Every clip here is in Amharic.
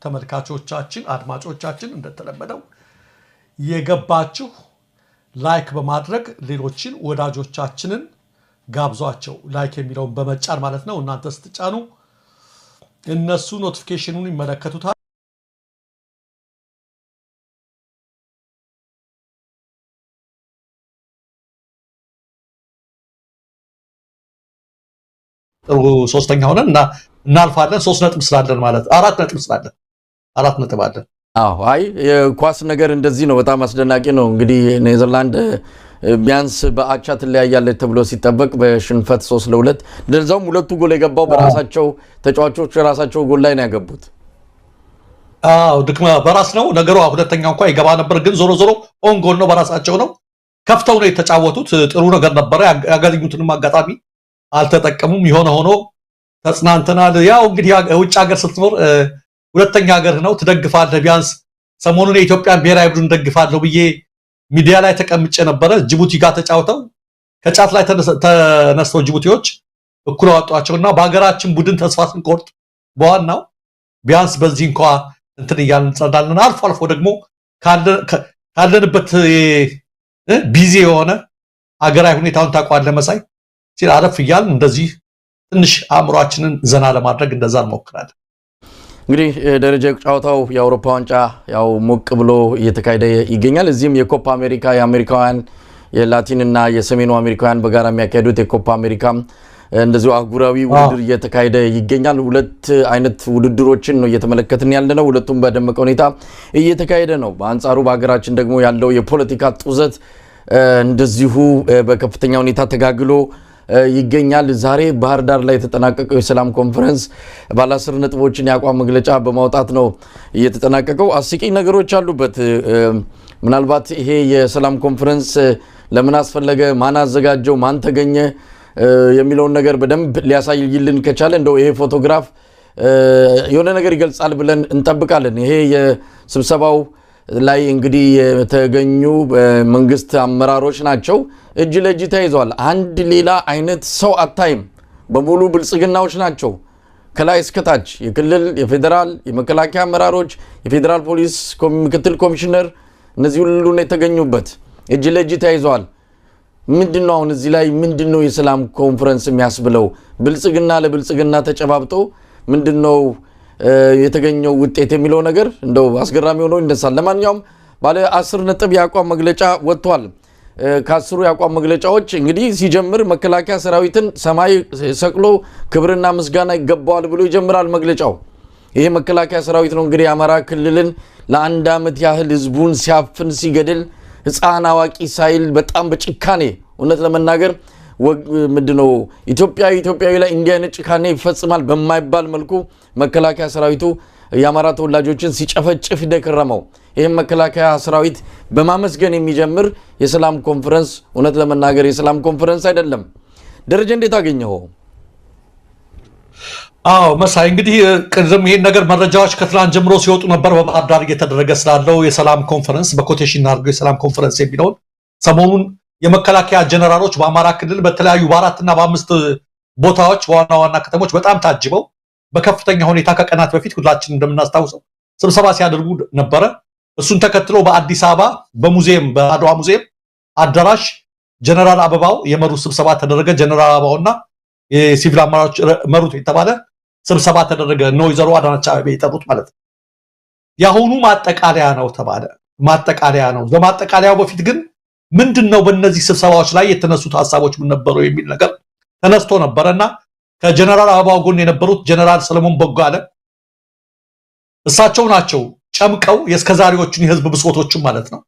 ተመልካቾቻችን አድማጮቻችን እንደተለመደው የገባችሁ ላይክ በማድረግ ሌሎችን ወዳጆቻችንን ጋብዟቸው ላይክ የሚለውን በመጫን ማለት ነው እናንተ ስትጫኑ እነሱ ኖቲፊኬሽኑን ይመለከቱታል ሶስተኛ ሆነና እናልፋለን 3 ነጥብ ስላለን ማለት 4 ነጥብ ስላለን 4 ነጥብ አለን አይ የኳስ ነገር እንደዚህ ነው በጣም አስደናቂ ነው እንግዲህ ኔዘርላንድ ቢያንስ በአቻ ትለያያለች ተብሎ ሲጠበቅ በሽንፈት 3-2 ለዛውም ሁለቱ ጎል የገባው በራሳቸው ተጫዋቾች ራሳቸው ጎል ላይ ነው ያገቡት ድክማ በራስ ነው ነገሩ ሁለተኛው እንኳን ይገባ ነበር ግን ዞሮ ዞሮ ኦን ጎል ነው በራሳቸው ነው ከፍተው ነው የተጫወቱት ጥሩ ነገር ነበር ያገኙትንም አጋጣሚ አልተጠቀሙም ይሆነ ሆኖ ተጽናንተናል ያው እንግዲህ ውጭ ሀገር ስትኖር ሁለተኛ ሀገር ነው ትደግፋለህ ቢያንስ ሰሞኑን የኢትዮጵያን ብሔራዊ ቡድን ደግፋለሁ ብዬ ሚዲያ ላይ ተቀምጬ ነበር ጅቡቲ ጋር ተጫውተው ከጫት ላይ ተነስተው ጅቡቲዎች እኩል አወጧቸውና በአገራችን ቡድን ተስፋ ስንቆርጥ በዋናው ቢያንስ በዚህ እንኳን እንትን ያንጸዳልና አልፎ ደግሞ ካለንበት ቢዚ የሆነ አገራዊ ሁኔታውን ታቋለ መሳይ ሲል አረፍ ይያል እንደዚህ ትንሽ አእምሮአችንን ዘና ለማድረግ እንደዛ እንሞክራለን እንግዲህ ደረጃ ጨዋታው የአውሮፓ ዋንጫ ያው ሞቅ ብሎ እየተካሄደ ይገኛል እዚህም የኮፓ አሜሪካ የአሜሪካውያን የላቲንና የሰሜኑ አሜሪካውያን በጋራ የሚያካሂዱት የኮፓ አሜሪካ እንደዚሁ አህጉራዊ ውድድር እየተካሄደ ይገኛል ሁለት አይነት ውድድሮችን ነው እየተመለከትን ያለነው ሁለቱም በደመቀ ሁኔታ እየተካሄደ ነው በአንጻሩ በአገራችን ደግሞ ያለው የፖለቲካ ጡዘት እንደዚሁ በከፍተኛ ሁኔታ ተጋግሎ ይገኛል ዛሬ ባህር ዳር ላይ የተጠናቀቀው የሰላም ኮንፈረንስ ባለ 10 ነጥቦችን ያቋም መግለጫ በማውጣት ነው እየተጠናቀቀው አስቂኝ ነገሮች አሉበት ምናልባት ይሄ የሰላም ኮንፈረንስ ለምን አስፈለገ ማን አዘጋጀው ማን ተገኘ የሚለው ነገር በደንብ ሊያሳይልን ከቻለ እንደው ይሄ ፎቶግራፍ የሆነ ነገር ይገልጻል ብለን እንጠብቃለን ይሄ የስብሰባው ላይ እንግዲህ የተገኙ መንግስት አመራሮች ናቸው እጅ ለእጅ ተይዘዋል አንድ ሌላ አይነት ሰው አታይም በሙሉ ብልጽግናዎች ናቸው ከላይ እስከ ታች የክልል የፌደራል የመከላከያ አመራሮች የፌደራል ፖሊስ ምክትል ኮሚሽነር እነዚህ ሁሉ ነው የተገኙበት እጅ ለእጅ ተይዘዋል ምንድነው አሁን እዚህ ላይ ምንድነው የሰላም ኮንፈረንስ የሚያስብለው ብልጽግና ለብልጽግና ተጨባብጦ ምንድነው የተገኘው ውጤት የሚለው ነገር እንደው አስገራሚ ሆኖ እንደሳል ለማንኛውም ባለ 10 ነጥብ ያቋም መግለጫ ወጥቷል ከ10 ያቋም መግለጫዎች እንግዲህ ሲጀምር መከላከያ ሰራዊትን ሰማይ ሰቅሎ ክብርና ምስጋና ይገባዋል ብሎ ይጀምራል መግለጫው ይሄ መከላከያ ሰራዊት ነው እንግዲህ አማራ ክልልን ለአንድ አመት ያህል ህዝቡን ሲያፍን ሲገድል ህፃን አዋቂ ሳይል በጣም በጭካኔ እውነት ለመናገር ምንድነው ኢትዮጵያዊ ላይ እንዲያ አይነት ጭካኔ ይፈጽማል በማይባል መልኩ መከላከያ ሰራዊቱ የአማራ ተወላጆችን ሲጨፈጭፍ ደከረመው ይሄም መከላከያ ሰራዊት በማመስገን የሚጀምር የሰላም ኮንፈረንስ እውነት ለመናገር የሰላም ኮንፈረንስ አይደለም ደረጃ እንዴት አገኘው መሳይ እንግዲህ ቅድም ይሄን ነገር መረጃዎች ከትላንት ጀምሮ ሲወጡ ነበር በባህር ዳር እየተደረገ ስላለው የሰላም ኮንፈረንስ በኮቴሽን አድርገው የሰላም ኮንፈረንስ የሚለው ሰሞኑን የመከላከያ ጀነራሎች በአማራ ክልል በተለያዩ በአራትና በአምስት ቦታዎች ዋና ከተሞች በጣም ታጅበው በከፍተኛ ሁኔታ ከቀናት በፊት ሁላችን እንደምናስታውሰው ስብሰባ ሲያደርጉ ነበር እሱን ተከትሎ በአዲስ አበባ በሙዚየም በአድዋ ሙዚየም አዳራሽ ጀነራል አበባው የመሩ ስብሰባ ተደረገ ጀነራል አበባውና የሲቪል አመራሮች መሩት የተባለ ስብሰባ ተደረገ ነው ይዘሩ አዳነች አቤቤ የጠሩት ማለት ነው ያሁኑ ማጠቃለያ ነው ተባለ ማጠቃለያ ነው በማጠቃለያው በፊት ግን ምንድነው በእነዚህ ስብሰባዎች ላይ የተነሱት ሐሳቦች ምን ነበሩ የሚል ነገር ተነስቶ ነበርና ከጀነራል አበባው ጎን የነበሩት ጀነራል ሰለሞን ቦጋለ እሳቸው ናቸው ጨምቀው የስከዛሪዎቹን የህዝብ ብሶቶችን ማለት ነው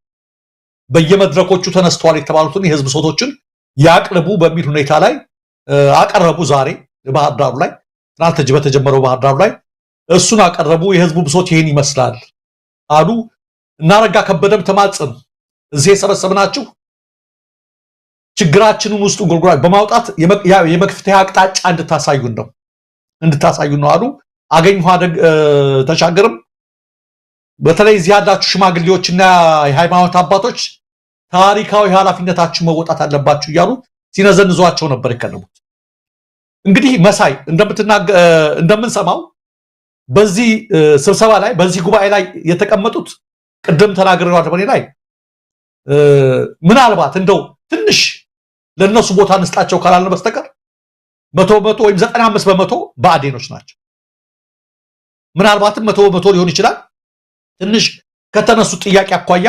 በየመድረኮቹ ተነስተዋል የተባሉትን የህዝብ ብሶቶችን ያቅርቡ በሚል ሁኔታ ላይ አቀረቡ ዛሬ ባህር ዳር ላይ ትናንት በተጀመረው ባህር ዳር ላይ እሱን አቀረቡ የህዝቡ ብሶት ይሄን ይመስላል አሉ እናረጋ ከበደም ተማጽኑ እዚህ የሰበሰብናችሁ ችግራችንን ውስጥ ጉርጉራ በማውጣት የመክፈቻ አቅጣጫ እንድታሳዩን ነው አሉ አገኘሁ ተሻገርም በተለይ እዚህ ያላችሁ ሽማግሌዎችና የሃይማኖት አባቶች ታሪካዊ ኃላፊነታችሁ መወጣት አለባችሁ እያሉ ሲነዘንዟቸው ነበር የከረሙት እንግዲህ መሳይ እንደምንሰማው በዚህ ስብሰባ ላይ በዚህ ጉባኤ ላይ የተቀመጡት ቅድም ተናግረዋል። በኔ ላይ ምናልባት እንደው ትንሽ ለነሱ ቦታ እንስጣቸው ካላልን በስተቀር 100% ወይም 95% ብአዴኖች ናቸው። ምናልባትም 100% ሊሆን ይችላል። ትንሽ ከተነሱ ጥያቄ አኳያ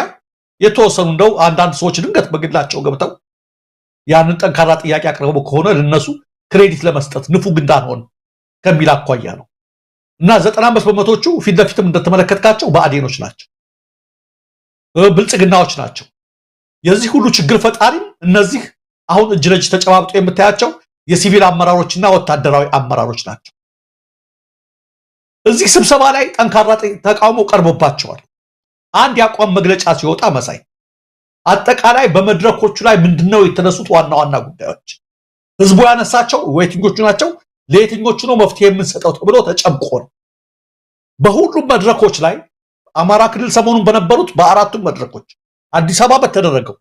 የተወሰኑ እንደው አንዳንድ ሰዎች ድንገት በግላቸው ገብተው ያንን ጠንካራ ጥያቄ አቅርበው ከሆነ ለነሱ ክሬዲት ለመስጠት ንፉግ እንዳንሆን ከሚል አኳያ ነው እና 95%ዎቹ ፊት ለፊትም እንደተመለከትካቸው ብአዴኖች ናቸው፣ ብልጽግናዎች ናቸው። የዚህ ሁሉ ችግር ፈጣሪም እነዚህ አሁን እጅ ለእጅ ተጨባብጦ የምታያቸው የሲቪል አመራሮችና ወታደራዊ አመራሮች ናቸው። እዚህ ስብሰባ ላይ ጠንካራ ተቃውሞ ቀርቦባቸዋል። አንድ የአቋም መግለጫ ሲወጣ መሳይ አጠቃላይ በመድረኮቹ ላይ ምንድነው የተነሱት ዋና ዋና ጉዳዮች፣ ህዝቡ ያነሳቸው የትኞቹ ናቸው፣ ለየትኞቹ ነው መፍትሄ የምንሰጠው ተብሎ ተጨምቆ ነው። በሁሉም መድረኮች ላይ አማራ ክልል ሰሞኑን በነበሩት በአራቱም መድረኮች፣ አዲስ አበባ በተደረገው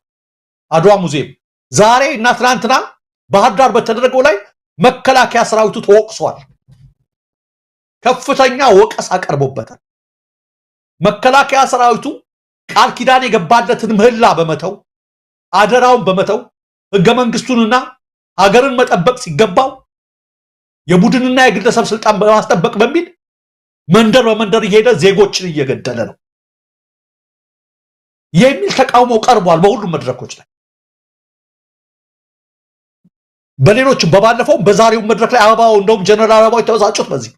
አድዋ ሙዚየም፣ ዛሬ እና ትናንትና ባህር ዳር በተደረገው ላይ መከላከያ ሰራዊቱ ተወቅሷል። ከፍተኛ ወቀሳ ቀርቦበታል። መከላከያ ሰራዊቱ ቃል ኪዳን የገባለትን ምህላ በመተው አደራውን በመተው ህገ መንግስቱንና ሀገርን መጠበቅ ሲገባው የቡድንና የግለሰብ ስልጣን በማስጠበቅ በሚል መንደር በመንደር እየሄደ ዜጎችን እየገደለ ነው የሚል ተቃውሞ ቀርቧል በሁሉም መድረኮች ላይ። በሌሎችም በባለፈው በዛሬው መድረክ ላይ አበባው እንደውም ጀነራል አበባው ተወዛጩት በዚህ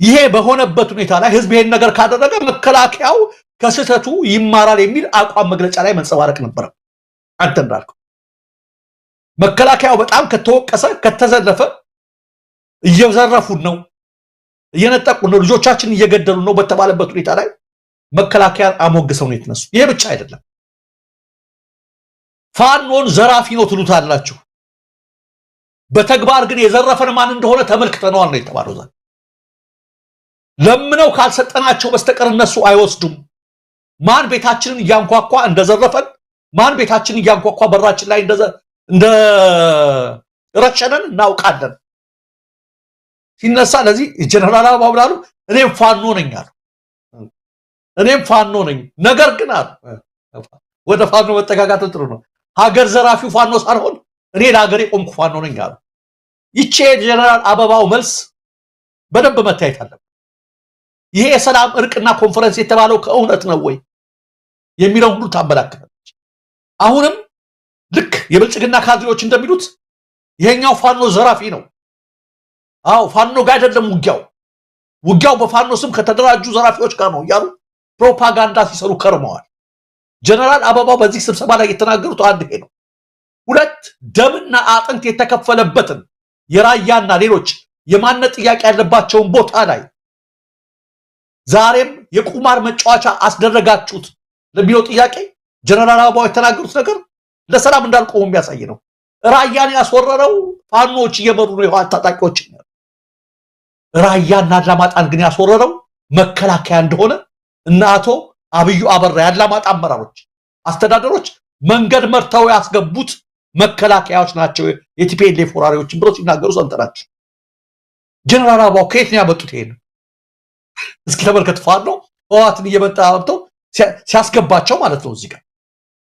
ይሄ በሆነበት ሁኔታ ላይ ህዝብ ይሄን ነገር ካደረገ መከላከያው ከስህተቱ ይማራል የሚል አቋም መግለጫ ላይ መንጸባረቅ ነበር። አንተ እንዳልከው መከላከያው በጣም ከተወቀሰ ከተዘለፈ እየዘረፉን ነው፣ እየነጠቁን ነው፣ ልጆቻችን እየገደሉ ነው በተባለበት ሁኔታ ላይ መከላከያን አሞግሰው ነው የተነሱ። ይሄ ብቻ አይደለም፣ ፋኖን ዘራፊ ነው ትሉታላችሁ፣ በተግባር ግን የዘረፈን ማን እንደሆነ ተመልክተነዋል ነው የተባለው። ዛሬ ለምነው ካልሰጠናቸው በስተቀር እነሱ አይወስዱም። ማን ቤታችንን እያንኳኳ እንደዘረፈን፣ ማን ቤታችንን እያንኳኳ በራችን ላይ እንደ ረሸነን እናውቃለን ሲነሳ። ለዚህ ጀነራል አበባው ብላሉ እኔም ፋኖ ነኝ አሉ። እኔም ፋኖ ነኝ፣ ነገር ግን አሉ ወደ ፋኖ መጠጋጋት ጥሩ ነው፣ ሀገር ዘራፊው ፋኖ ሳልሆን እኔ ለሀገር የቆምኩ ፋኖ ነኝ አሉ። ይቼ ጀነራል አበባው መልስ በደንብ መታየት አለበት። ይሄ የሰላም እርቅና ኮንፈረንስ የተባለው ከእውነት ነው ወይ የሚለው ሁሉ ታመላክታለች። አሁንም ልክ የብልጽግና ካድሬዎች እንደሚሉት ይሄኛው ፋኖ ዘራፊ ነው። አዎ ፋኖ ጋር አይደለም ውጊያው በፋኖ ስም ከተደራጁ ዘራፊዎች ጋር ነው እያሉ ፕሮፓጋንዳ ሲሰሩ ከርመዋል። ጀነራል አበባው በዚህ ስብሰባ ላይ የተናገሩት አንድ ይሄ ነው። ሁለት ደምና አጥንት የተከፈለበትን የራያና ሌሎች የማንነት ጥያቄ ያለባቸውን ቦታ ላይ ዛሬም የቁማር መጫወቻ አስደረጋችሁት ለሚለው ጥያቄ ጀነራል አበባው የተናገሩት ነገር ለሰላም እንዳልቆሙ የሚያሳይ ነው። ራያን ያስወረረው ፋኖች እየመሩ ነው፣ የህወሓት ታጣቂዎች። ራያና አላማጣን ግን ያስወረረው መከላከያ እንደሆነ እና አቶ አብዩ አበራ ያላማጣ አመራሮች፣ አስተዳደሮች መንገድ መርተው ያስገቡት መከላከያዎች ናቸው የቲፒኤልኤፍ ወራሪዎች ብለው ሲናገሩ ሰምተናቸው። ጀነራል አበባው ከየት ነው ያመጡት? ይሄን እስኪ ተመልከቱ። ፋኖ ህወሓትን እየመጣ አብተው ሲያስገባቸው ማለት ነው እዚህ ጋር።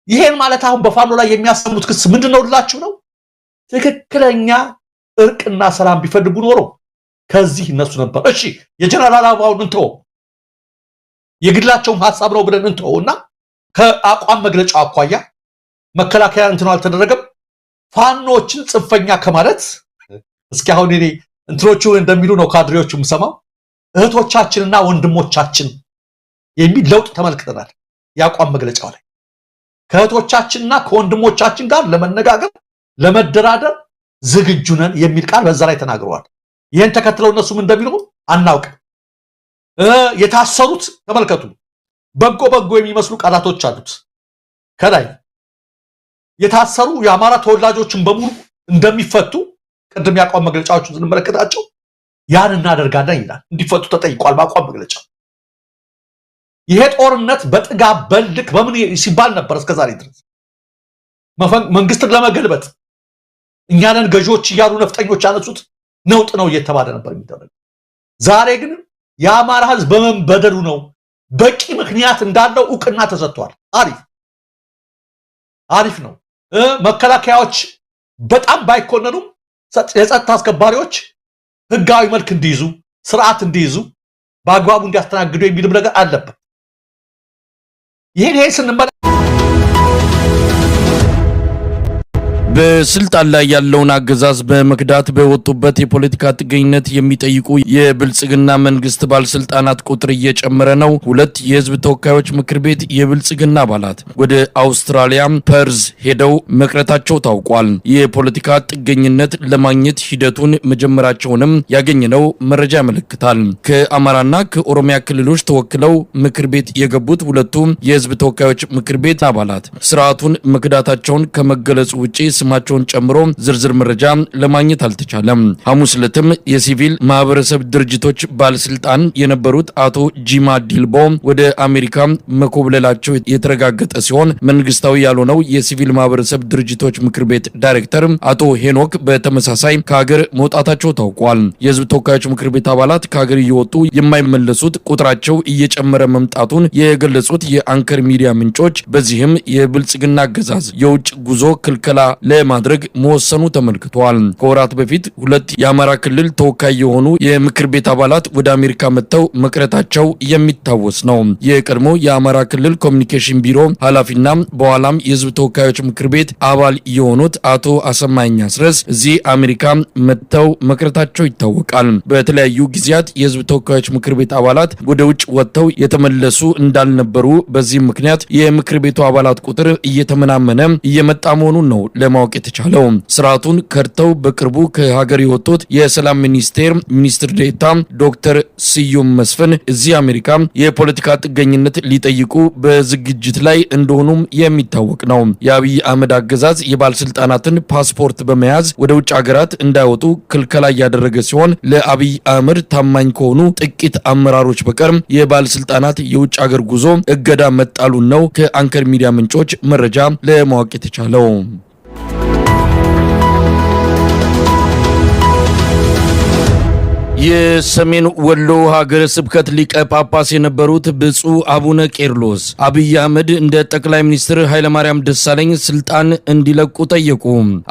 ይሄን ማለት አሁን በፋኖ ላይ የሚያሰሙት ክስ ምንድነው ልላችሁ ነው? ትክክለኛ እርቅና ሰላም ቢፈልጉ ኖሮ ከዚህ እነሱ ነበር። እሺ የጀነራል አበባውን እንተው፣ የግላቸውን ሐሳብ ነው ብለን እንተውና ከአቋም መግለጫው አኳያ መከላከያ እንትኑ አልተደረገም። ፋኖችን ጽንፈኛ ከማለት እስኪ አሁን እኔ እንትሮቹ እንደሚሉ ነው ካድሬዎቹ የምሰማው እህቶቻችንና ወንድሞቻችን የሚል ለውጥ ተመልክተናል። የአቋም መግለጫው ላይ ከእህቶቻችንና ከወንድሞቻችን ጋር ለመነጋገር ለመደራደር ዝግጁ ነን የሚል ቃል በዛ ላይ ተናግረዋል። ይሄን ተከትለው እነሱም እንደሚሉ አናውቅም። የታሰሩት ተመልከቱ፣ በጎ የሚመስሉ ቃላቶች አሉት። ከላይ የታሰሩ የአማራ ተወላጆችን በሙሉ እንደሚፈቱ ቅድም የአቋም መግለጫዎችን ስንመለከታቸው ያን እናደርጋለን ይላል። እንዲፈቱ ተጠይቋል በአቋም መግለጫው። ይሄ ጦርነት በጥጋብ በልክ በምን ሲባል ነበር እስከዛሬ ድረስ መንግስትን ለመገልበጥ እኛንን ገዢዎች እያሉ ነፍጠኞች ያነሱት ነውጥ ነው እየተባለ ነበር የሚደረገው። ዛሬ ግን የአማራ ህዝብ በመንበደሉ ነው በቂ ምክንያት እንዳለው ዕውቅና ተሰጥቷል። አሪፍ ነው። መከላከያዎች በጣም ባይኮነኑም የጸጥታ አስከባሪዎች ህጋዊ መልክ እንዲይዙ ስርዓት እንዲይዙ በአግባቡ እንዲያስተናግዱ የሚልም ነገር አለበት። ይሄን ስንመለከት በስልጣን ላይ ያለውን አገዛዝ በመክዳት በወጡበት የፖለቲካ ጥገኝነት የሚጠይቁ የብልጽግና መንግስት ባለስልጣናት ቁጥር እየጨመረ ነው። 2 የህዝብ ተወካዮች ምክር ቤት የብልጽግና አባላት ወደ አውስትራሊያ ፐርዝ ሄደው መቅረታቸው ታውቋል። የፖለቲካ ጥገኝነት ለማግኘት ሂደቱን መጀመራቸውንም ያገኘነው መረጃ ያመለክታል። ከአማራና ከኦሮሚያ ክልሎች ተወክለው ምክር ቤት የገቡት 2 የህዝብ ተወካዮች ምክር ቤት አባላት ስርዓቱን መክዳታቸውን ከመገለጹ ውጪ ስማቸውን ጨምሮ ዝርዝር መረጃ ለማግኘት አልተቻለም። ሐሙስ ዕለትም የሲቪል ማህበረሰብ ድርጅቶች ባለስልጣን የነበሩት አቶ ጂማ ዲልቦ ወደ አሜሪካ መኮብለላቸው የተረጋገጠ ሲሆን መንግስታዊ ያልሆነው የሲቪል ማህበረሰብ ድርጅቶች ምክር ቤት ዳይሬክተር አቶ ሄኖክ በተመሳሳይ ከሀገር መውጣታቸው ታውቋል። የህዝብ ተወካዮች ምክር ቤት አባላት ከሀገር እየወጡ የማይመለሱት ቁጥራቸው እየጨመረ መምጣቱን የገለጹት የአንከር ሚዲያ ምንጮች በዚህም የብልጽግና አገዛዝ የውጭ ጉዞ ክልከላ ለማድረግ መወሰኑ ተመልክቷል። ከወራት በፊት 2 የአማራ ክልል ተወካይ የሆኑ የምክር ቤት አባላት ወደ አሜሪካ መጥተው መቅረታቸው የሚታወስ ነው። የቀድሞ የአማራ ክልል ኮሚኒኬሽን ቢሮ ኃላፊና በኋላም የህዝብ ተወካዮች ምክር ቤት አባል የሆኑት አቶ አሰማኝ አስረስ እዚህ አሜሪካ መጥተው መቅረታቸው ይታወቃል። በተለያዩ ጊዜያት የህዝብ ተወካዮች ምክር ቤት አባላት ወደ ውጭ ወጥተው የተመለሱ እንዳልነበሩ በዚህ ምክንያት የምክር ቤቱ አባላት ቁጥር እየተመናመነ እየመጣ መሆኑን ነው ለማወቅ የተቻለው። ስርዓቱን ከርተው በቅርቡ ከሀገር የወጡት የሰላም ሚኒስትር ዴኤታ ዶክተር ስዩም መስፍን እዚህ አሜሪካ የፖለቲካ ጥገኝነት ሊጠይቁ በዝግጅት ላይ እንደሆኑም የሚታወቅ ነው። የአብይ አህመድ አገዛዝ የባለስልጣናትን ፓስፖርት በመያዝ ወደ ውጭ ሀገራት እንዳይወጡ ክልከላ እያደረገ ሲሆን ለአብይ አህመድ ታማኝ ከሆኑ ጥቂት አመራሮች በቀር የባለስልጣናት የውጭ ሀገር ጉዞ እገዳ መጣሉን ነው ከአንከር ሚዲያ ምንጮች መረጃ ለማወቅ የተቻለው። የሰሜን ወሎ ሀገረ ስብከት ሊቀ ጳጳስ የነበሩት ብፁዕ አቡነ ቄርሎስ አብይ አህመድ እንደ ጠቅላይ ሚኒስትር ኃይለማርያም ደሳለኝ ስልጣን እንዲለቁ ጠየቁ።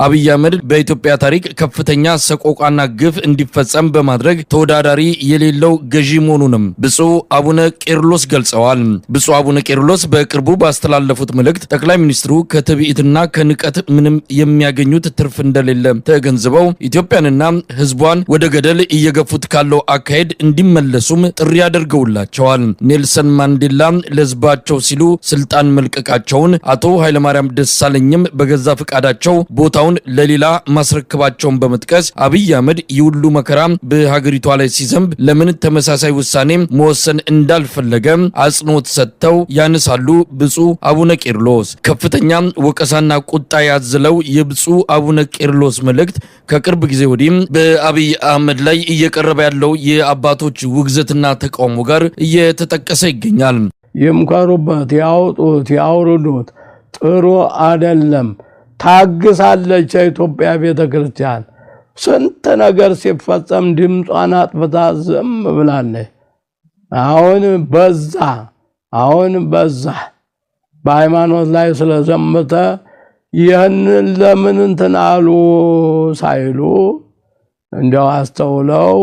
አብይ አህመድ በኢትዮጵያ ታሪክ ከፍተኛ ሰቆቃና ግፍ እንዲፈጸም በማድረግ ተወዳዳሪ የሌለው ገዢ መሆኑንም ብፁዕ አቡነ ቄርሎስ ገልጸዋል። ብፁዕ አቡነ ቄርሎስ በቅርቡ ባስተላለፉት መልእክት ጠቅላይ ሚኒስትሩ ከትዕቢትና ከንቀት ምንም የሚያገኙት ትርፍ እንደሌለ ተገንዝበው ኢትዮጵያንና ሕዝቧን ወደ ገደል እየገፉ ካለው አካሄድ እንዲመለሱም ጥሪ አድርገውላቸዋል። ኔልሰን ማንዴላ ለህዝባቸው ሲሉ ስልጣን መልቀቃቸውን አቶ ኃይለማርያም ደሳለኝም በገዛ ፍቃዳቸው ቦታውን ለሌላ ማስረከባቸውን በመጥቀስ አብይ አህመድ የሁሉ መከራ በሀገሪቷ ላይ ሲዘንብ ለምን ተመሳሳይ ውሳኔ መወሰን እንዳልፈለገ አጽንኦት ሰጥተው ያነሳሉ። ብፁዕ አቡነ ቄርሎስ ከፍተኛ ወቀሳና ቁጣ ያዘለው የብፁዕ አቡነ ቄርሎስ መልእክት ከቅርብ ጊዜ ወዲህ በአብይ አህመድ ላይ እየቀረበ ያለው የአባቶች ውግዘትና ተቃውሞ ጋር እየተጠቀሰ ይገኛል። ይምከሩበት፣ ያውጡት፣ ያውርዱት ጥሩ አይደለም። ታግሳለች የኢትዮጵያ ቤተክርስቲያን። ስንት ነገር ሲፈጸም ድምጿን አጥፍታ ዝም ብላለች። አሁን በዛ በሃይማኖት ላይ ስለዘመተ ይህንን ለምን እንትን አሉ ሳይሉ እንደው አስተውለው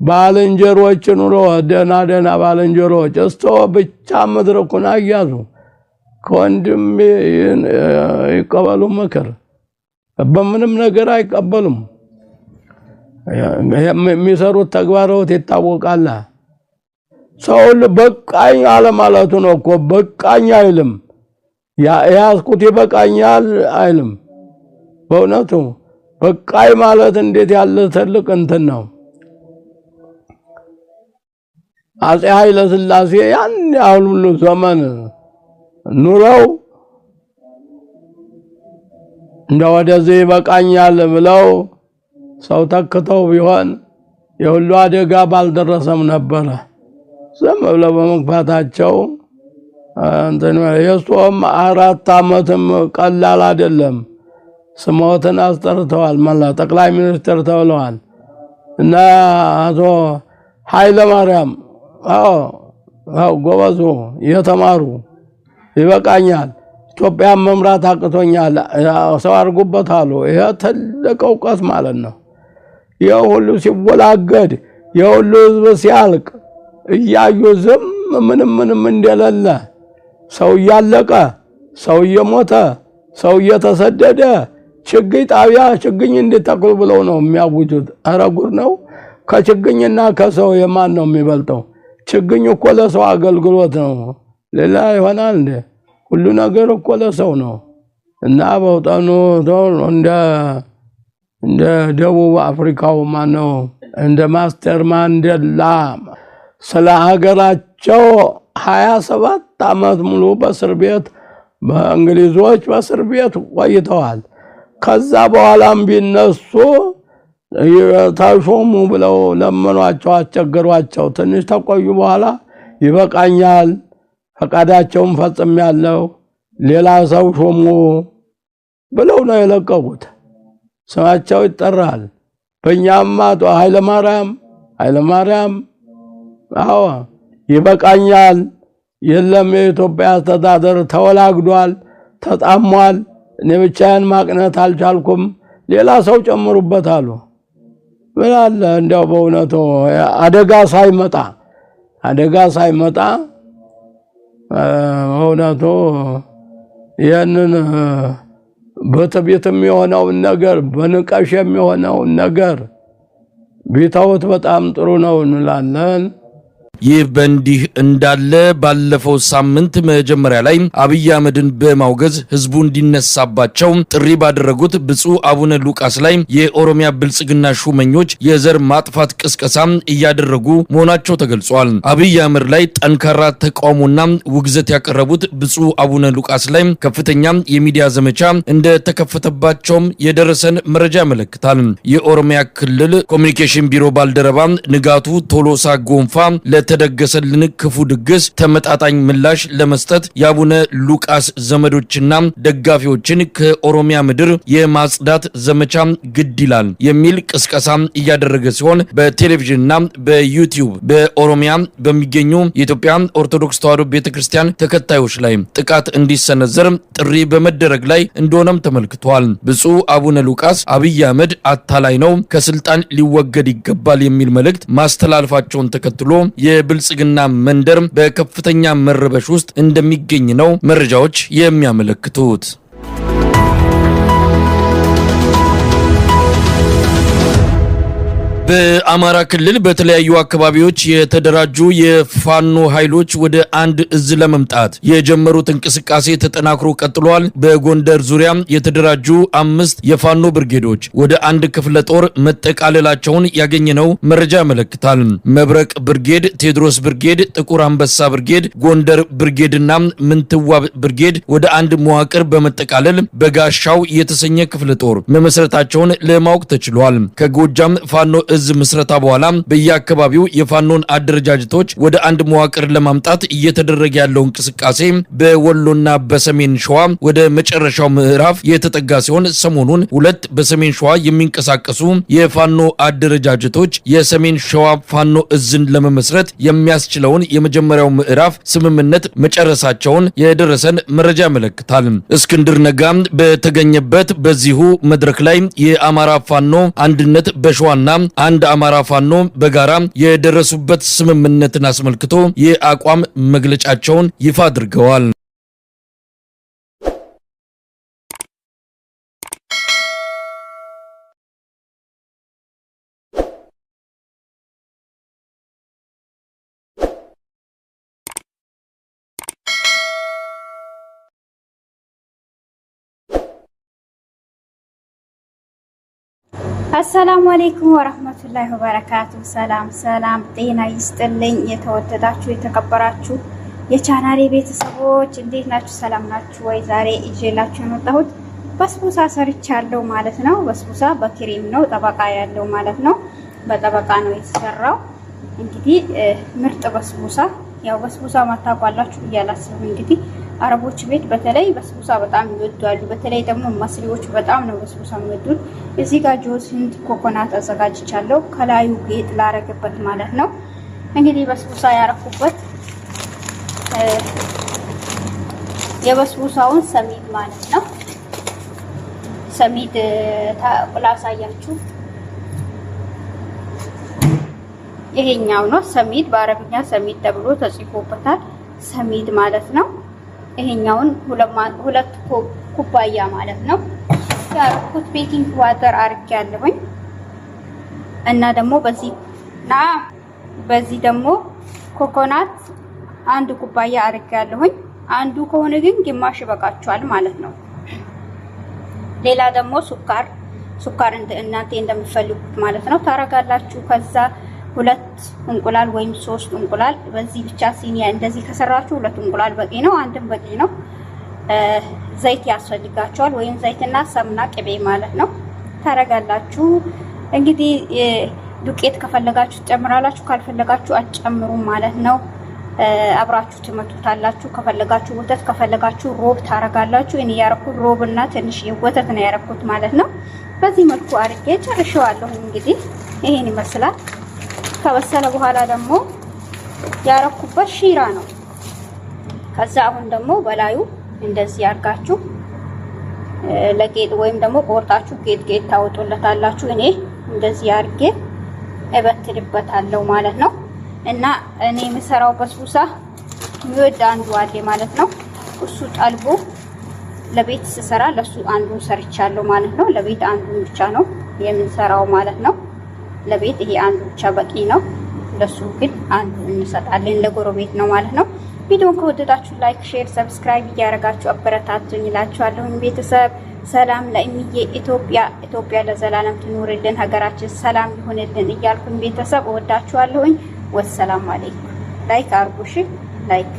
ባልንጀሮችን ኑሮ ደና ባልንጀሮች እስቶ ብቻ መድረኩን አያዙ። ከወንድም ይቀበሉ ምክር፣ በምንም ነገር አይቀበሉም። የሚሰሩት ተግባራት ይታወቃል። ሰው በቃኝ አለ ማለቱ ነው እኮ። በቃኝ አይልም። ያስኩት ይበቃኛል አይልም። በእውነቱ በቃይ ማለት እንዴት ያለ ትልቅ እንትን ነው። አፄ ኃይለ ሥላሴ ያን ያህል ሁሉ ዘመን ኑረው እንደወደዚህ ይበቃኛል ብለው ሰው ተክተው ቢሆን የሁሉ አደጋ ባልደረሰም ነበር። ዝም ብለው በመግፋታቸው እንትን የሶም 4 ዓመትም ቀላል አይደለም። ስሞትን አስጠርተዋል። ጠቅላይ ሚኒስትር ተብለዋል እና አቶ ኃይለ ማርያም ጎበዞ የተማሩ ይበቃኛል ኢትዮጵያን መምራት አቅቶኛል ሰው አርጉበት አሉ ይሄ ትልቅ ዕውቀት ማለት ነው የሁሉ ሲወላገድ የሁሉ ህዝብ ሲያልቅ እያዩ ዝም ምንም እንደሌለ ሰው ያለቀ ሰው የሞተ ሰው የተሰደደ ችግኝ ጣቢያ ችግኝ እንድትተክሉ ብለው ነው የሚያውጁት አረጉር ነው ከችግኝና ከሰው የማን ነው የሚበልጠው ችግኝ እኮ ለሰው አገልግሎት ነው ሌላ ይሆናል እንደ ሁሉ ነገር እኮ ለሰው ነው እና በውጣኑ እንደ ደቡብ አፍሪካው ማነው እንደ ማስተር ማንዴላ ስለ ሀገራቸው 27 ዓመት ሙሉ በእስር ቤት በእንግሊዞች በእስር ቤት ቆይተዋል ከዛ በኋላም ቢነሱ ታሾሙ ብለው ለመኗቸው አስቸገሯቸው ትንሽ ተቆዩ በኋላ ይበቃኛል ፈቃዳቸውን ፈጽሜያለሁ ሌላ ሰው ሾሙ ብለው ነው የለቀቁት ስማቸው ይጠራል በእኛማ ኃይለ ማርያም ይበቃኛል የለም የኢትዮጵያ አስተዳደር ተወላግዷል ተጣሟል እኔ ብቻዬን ማቅናት አልቻልኩም ሌላ ሰው ጨምሩበት አሉ ወላለ እንደው በእውነቱ አደጋ ሳይመጣ በእውነቱ ያንን በተቤትም የሆነው ነገር በንቀሽ የሚሆነው ነገር ቢታውት በጣም ጥሩ ነው እንላለን ይህ በእንዲህ እንዳለ ባለፈው ሳምንት መጀመሪያ ላይ አብይ አህመድን በማውገዝ ህዝቡ እንዲነሳባቸው ጥሪ ባደረጉት ብፁዕ አቡነ ሉቃስ ላይ የኦሮሚያ ብልጽግና ሹመኞች የዘር ማጥፋት ቅስቀሳ እያደረጉ መሆናቸው ተገልጿል። አብይ አህመድ ላይ ጠንካራ ተቃውሞና ውግዘት ያቀረቡት ብፁዕ አቡነ ሉቃስ ላይ ከፍተኛ የሚዲያ ዘመቻ እንደተከፈተባቸውም የደረሰን መረጃ ያመለክታል። የኦሮሚያ ክልል ኮሚኒኬሽን ቢሮ ባልደረባ ንጋቱ ቶሎሳ ጎንፋ ለተደገሰልን ክፉ ድግስ ተመጣጣኝ ምላሽ ለመስጠት የአቡነ ሉቃስ ዘመዶችና ደጋፊዎችን ከኦሮሚያ ምድር የማጽዳት ዘመቻ ግድ ይላል የሚል ቅስቀሳ እያደረገ ሲሆን በቴሌቪዥንና በዩቲዩብ በኦሮሚያ በሚገኙ የኢትዮጵያ ኦርቶዶክስ ተዋሕዶ ቤተክርስቲያን ተከታዮች ላይ ጥቃት እንዲሰነዘር ጥሪ በመደረግ ላይ እንደሆነም ተመልክቷል። ብፁዕ አቡነ ሉቃስ አብይ አህመድ አታላይ ነው ከስልጣን ሊወገድ ይገባል የሚል መልእክት ማስተላለፋቸውን ተከትሎ የብልጽግና መንደር በከፍተኛ መረበሽ ውስጥ እንደሚገኝ ነው መረጃዎች የሚያመለክቱት። በአማራ ክልል በተለያዩ አካባቢዎች የተደራጁ የፋኖ ኃይሎች ወደ አንድ እዝ ለመምጣት የጀመሩት እንቅስቃሴ ተጠናክሮ ቀጥሏል። በጎንደር ዙሪያ የተደራጁ 5 የፋኖ ብርጌዶች ወደ አንድ ክፍለ ጦር መጠቃለላቸውን ያገኘነው መረጃ ያመለክታል። መብረቅ ብርጌድ፣ ቴዎድሮስ ብርጌድ፣ ጥቁር አንበሳ ብርጌድ፣ ጎንደር ብርጌድና ምንትዋብ ብርጌድ ወደ አንድ መዋቅር በመጠቃለል በጋሻው የተሰኘ ክፍለ ጦር መመስረታቸውን ለማወቅ ተችሏል። ከጎጃም ፋኖ እዝ ምስረታ በኋላ በየአካባቢው የፋኖን አደረጃጀቶች ወደ አንድ መዋቅር ለማምጣት እየተደረገ ያለው እንቅስቃሴ በወሎና በሰሜን ሸዋ ወደ መጨረሻው ምዕራፍ የተጠጋ ሲሆን ሰሞኑን 2 በሰሜን ሸዋ የሚንቀሳቀሱ የፋኖ አደረጃጀቶች የሰሜን ሸዋ ፋኖ እዝን ለመመስረት የሚያስችለውን የመጀመሪያው ምዕራፍ ስምምነት መጨረሳቸውን የደረሰን መረጃ ያመለክታል። እስክንድር ነጋ በተገኘበት በዚሁ መድረክ ላይ የአማራ ፋኖ አንድነት በሸዋና አንድ አማራ ፋኖ በጋራ የደረሱበት ስምምነትን አስመልክቶ የአቋም መግለጫቸውን ይፋ አድርገዋል። አሰላሙ አለይኩም ወራህመቱላሂ ወበረካቱ። ሰላም ጤና ይስጥልኝ። የተወደዳችሁ የተከበራችሁ የቻናሌ ቤተሰቦች እንዴት ናችሁ? ሰላም ናችሁ ወይ? ዛሬ ይዤላችሁ የመጣሁት በስቡሳ ሰርቻለሁ ማለት ነው። በስቡሳ በክሬም ነው ጠበቃ ያለው ማለት ነው። በጠበቃ ነው የተሰራው። እንግዲህ ምርጥ በስቡሳ ያው በስቡሳ ማታቋላችሁ እያላስብ እንግዲህ አረቦች ቤት በተለይ በስቡሳ በጣም ይወዳሉ። በተለይ ደግሞ መስሪዎች በጣም ነው በስቡሳ የሚወዱት። እዚህ ጋር ጆዝ ህንድ ኮኮናት አዘጋጅቻለሁ ከላዩ ጌጥ ላረግበት ማለት ነው። እንግዲህ በስቡሳ ያረኩበት የበስቡሳውን ሰሚድ ማለት ነው። ሰሚድ ላሳያችሁ። ይሄኛው ነው ሰሚድ፣ በአረብኛ ሰሚድ ተብሎ ተጽፎበታል። ሰሚድ ማለት ነው። ይሄኛውን ሁለት ኩባያ ማለት ነው ያረኩት። ቤኪንግ ዋተር አርጌያለሁኝ እና ደግሞ በዚህ ደግሞ ኮኮናት አንድ ኩባያ አርጌያለሁኝ። አንዱ ከሆነ ግን ግማሽ ይበቃችኋል ማለት ነው። ሌላ ደግሞ ሱካር እናንተ እንደምትፈልጉት ማለት ነው ታረጋላችሁ። ከዛ 2 እንቁላል ወይም 3 እንቁላል በዚህ ብቻ ሲኒያ እንደዚህ ከሰራችሁ 2 እንቁላል በቂ ነው፣ አንድም በቂ ነው። ዘይት ያስፈልጋችኋል ወይም ዘይትና ሰምና ቅቤ ማለት ነው ታረጋላችሁ። እንግዲህ ዱቄት ከፈለጋችሁ ትጨምራላችሁ፣ ካልፈለጋችሁ አትጨምሩም ማለት ነው። አብራችሁ ትመቱታላችሁ። ከፈለጋችሁ ወተት ከፈለጋችሁ ሮብ ታረጋላችሁ። እኔ ያረኩት ሮብና ትንሽ ወተት ነው ያረኩት ማለት ነው። በዚህ መልኩ አርጌ ጨርሼዋለሁ። እንግዲህ ይሄን ይመስላል። ከበሰለ በኋላ ደግሞ ያረኩበት ሺራ ነው። ከዛ አሁን ደግሞ በላዩ እንደዚህ አርጋችሁ ለጌጥ ወይም ደግሞ ቆርጣችሁ ጌጥ ታወጡለታላችሁ። እኔ እንደዚህ አርጌ እበትልበታለሁ ማለት ነው። እና እኔ የምሰራው በስቡሳ የሚወድ አንዱ አለ ማለት ነው። እሱ ጠልቦ ለቤት ስሰራ ለሱ አንዱን ሰርቻለሁ ማለት ነው። ለቤት አንዱን ብቻ ነው የምንሰራው ማለት ነው። ለቤት ይሄ አንዱ ብቻ በቂ ነው። ለሱ ግን አንዱን እንሰጣለን ለጎረቤት ነው ማለት ነው። ቪዲዮን ከወደዳችሁ ላይክ፣ ሼር፣ ሰብስክራይብ እያደረጋችሁ አበረታቱኝ እላችኋለሁ። ቤተሰብ ሰላም ለእምዬ ኢትዮጵያ ለዘላለም ትኑርልን፣ ሀገራችን ሰላም ይሁንልን እያልኩኝ ቤተሰብ እወዳችኋለሁኝ። ወሰላም አለይኩም። ላይክ አርጉሽ ላይክ